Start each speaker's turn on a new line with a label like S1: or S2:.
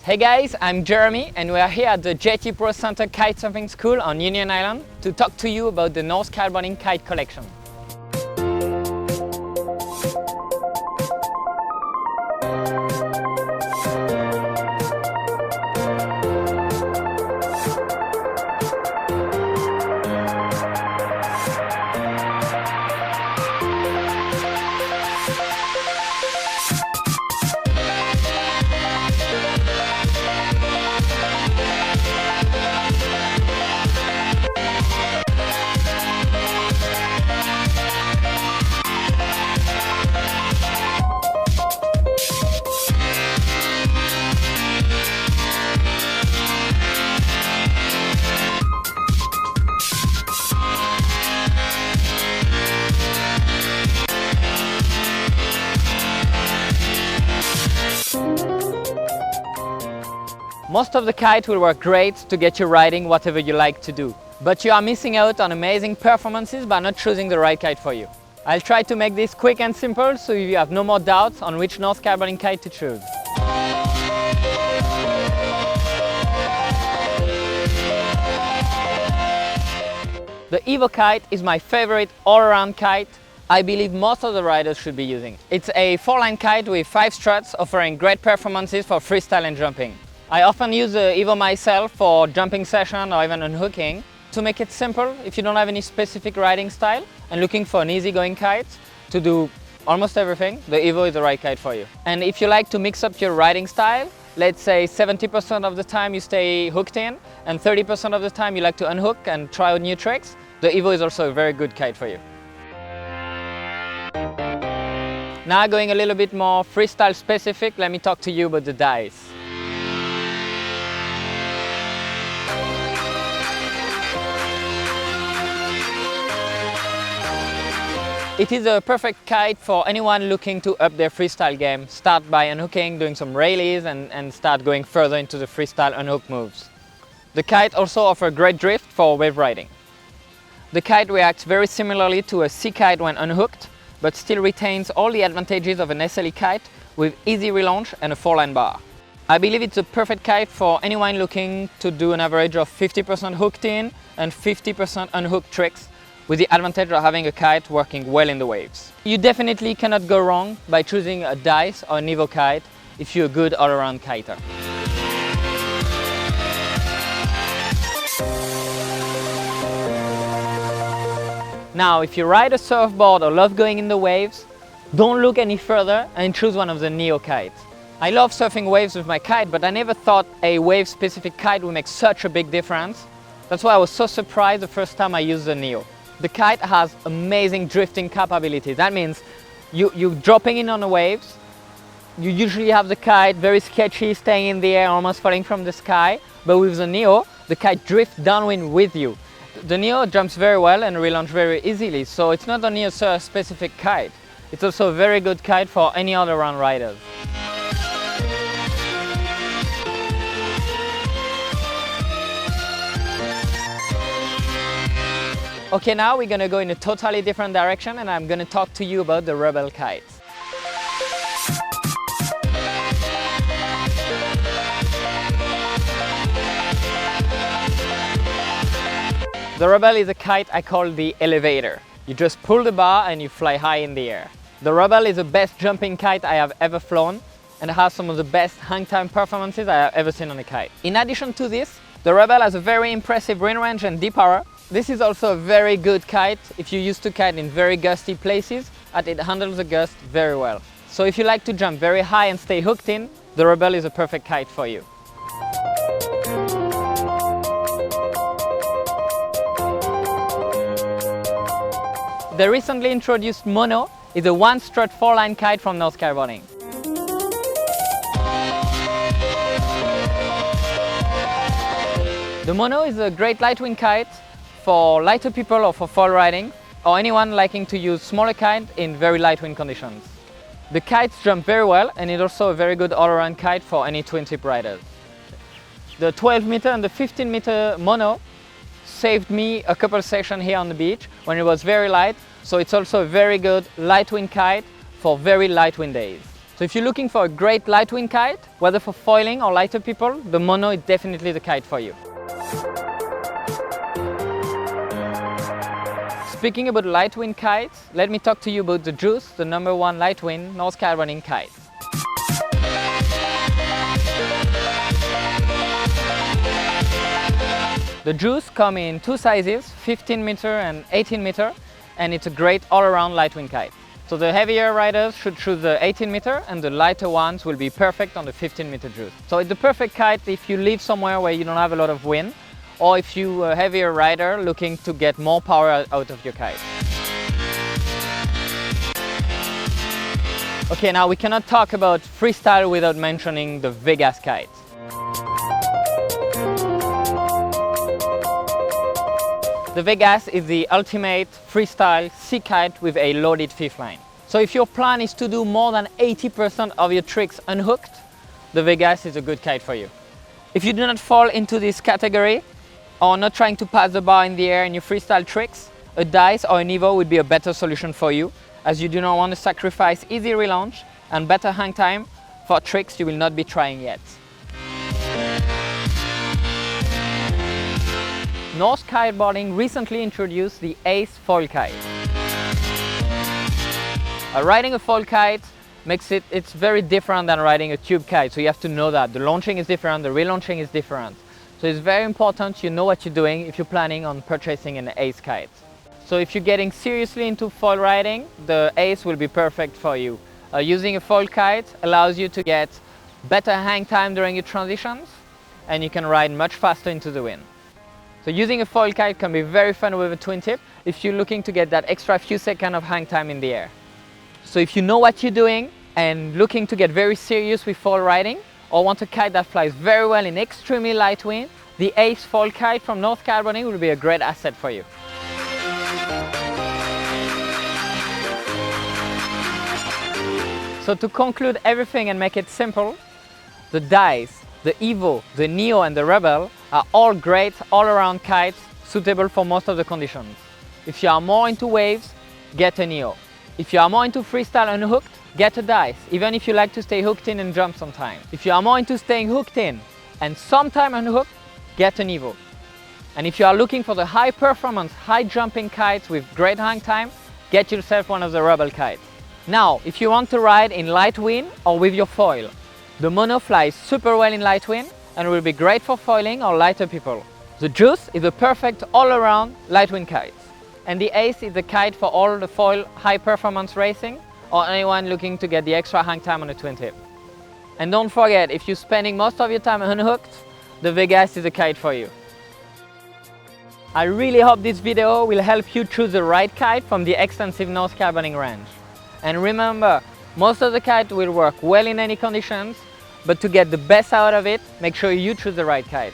S1: Hey guys, I'm Jeremy and we are here at the JT Pro Center Kitesurfing School on Union Island to talk to you about the North Kiteboarding Kite collection. Most of the kite will work great to get you riding whatever you like to do, but you are missing out on amazing performances by not choosing the right kite for you. I'll try to make this quick and simple so you have no more doubts on which North Kiteboarding kite to choose. The Evo Kite is my favorite all-around kite. I believe most of the riders should be using. It's a 4-line kite with 5 struts offering great performances for freestyle and jumping. I often use the Evo myself for jumping session or even unhooking. To make it simple, if you don't have any specific riding style and looking for an easygoing kite to do almost everything, the Evo is the right kite for you. And if you like to mix up your riding style, let's say 70% of the time you stay hooked in and 30% of the time you like to unhook and try out new tricks, the Evo is also a very good kite for you. Now going a little bit more freestyle specific, let me talk to you about the dice. It is a perfect kite for anyone looking to up their freestyle game. Start by unhooking, doing some rallies and start going further into the freestyle unhook moves. The kite also offers great drift for wave riding. The kite reacts very similarly to a sea kite when unhooked, but still retains all the advantages of an SLE kite with easy relaunch and a 4-line bar. I believe it's a perfect kite for anyone looking to do an average of 50% hooked in and 50% unhooked tricks, with the advantage of having a kite working well in the waves. You definitely cannot go wrong by choosing a dice or an Evo kite if you're a good all-around kiter. Now, if you ride a surfboard or love going in the waves, don't look any further and choose one of the Neo kites. I love surfing waves with my kite, but I never thought a wave-specific kite would make such a big difference. That's why I was so surprised the first time I used the Neo. The kite has amazing drifting capability. That means you're dropping in on the waves. You usually have the kite very sketchy, staying in the air, almost falling from the sky. But with the Neo, the kite drifts downwind with you. The Neo jumps very well and relaunches very easily, so it's not only a surf-specific kite, it's also a very good kite for any other round riders. Okay, now we're going to go in a totally different direction and I'm going to talk to you about the Rebel kite. The Rebel is a kite I call the elevator. You just pull the bar and you fly high in the air. The Rebel is the best jumping kite I have ever flown and has some of the best hang time performances I have ever seen on a kite. In addition to this, the Rebel has a very impressive wind range and deep power. This is also a very good kite if you used to kite in very gusty places, as it handles the gust very well. So if you like to jump very high and stay hooked in, the Rebel is a perfect kite for you. The recently introduced Mono is a 1-strut 4-line kite from North Kiteboarding. The Mono is a great light wind kite for lighter people or for fall riding, or anyone liking to use smaller kite in very light wind conditions. The kites jump very well and it's also a very good all-around kite for any twin tip riders. The 12-meter and the 15-meter Mono saved me a couple sessions here on the beach when it was very light, so it's also a very good light wind kite for very light wind days. So if you're looking for a great light wind kite, whether for foiling or lighter people, the mono is definitely the kite for you. Speaking about light wind kites, let me talk to you about the Juice, the #1 light wind North Kiteboarding kite. The Juice comes in two sizes, 15 meter and 18 meter, and it's a great all-around light wind kite. So the heavier riders should choose the 18 meter and the lighter ones will be perfect on the 15 meter Juice. So it's the perfect kite if you live somewhere where you don't have a lot of wind, or if you're a heavier rider looking to get more power out of your kite. Okay, now we cannot talk about freestyle without mentioning the Vegas kite. The Vegas is the ultimate freestyle sea kite with a loaded fifth line. So if your plan is to do more than 80% of your tricks unhooked, the Vegas is a good kite for you. If you do not fall into this category, or not trying to pass the bar in the air in your freestyle tricks, a dice or an Evo would be a better solution for you, as you do not want to sacrifice easy relaunch and better hang time for tricks you will not be trying yet. North Kiteboarding recently introduced the Ace foil kite. Riding a foil kite makes it's very different than riding a tube kite, so you have to know that. The launching is different, the relaunching is different. So it's very important you know what you're doing if you're planning on purchasing an Ace kite. So if you're getting seriously into foil riding, the Ace will be perfect for you. Using a foil kite allows you to get better hang time during your transitions, and you can ride much faster into the wind. So using a foil kite can be very fun with a twin tip if you're looking to get that extra few seconds of hang time in the air. So if you know what you're doing and looking to get very serious with foil riding, or want a kite that flies very well in extremely light wind, the Ace foil kite from North Kiteboarding will be a great asset for you. So to conclude everything and make it simple, the Dice, the Evo, the Neo and the Rebel are all great all-around kites suitable for most of the conditions. If you are more into waves, get a Neo. If you are more into freestyle unhooked, get a Dice, even if you like to stay hooked in and jump sometime. If you are more into staying hooked in and sometime unhooked, get an Evo. And if you are looking for the high performance, high jumping kites with great hang time, get yourself one of the Rebel kites. Now, if you want to ride in light wind or with your foil, the Mono flies super well in light wind and will be great for foiling or lighter people. The Juice is a perfect all-around light wind kite. And the Ace is the kite for all the foil high performance racing or anyone looking to get the extra hang time on a twin tip. And don't forget, if you're spending most of your time unhooked, the Vegas is a kite for you. I really hope this video will help you choose the right kite from the extensive North Kiteboarding range. And remember, most of the kite will work well in any conditions, but to get the best out of it, make sure you choose the right kite.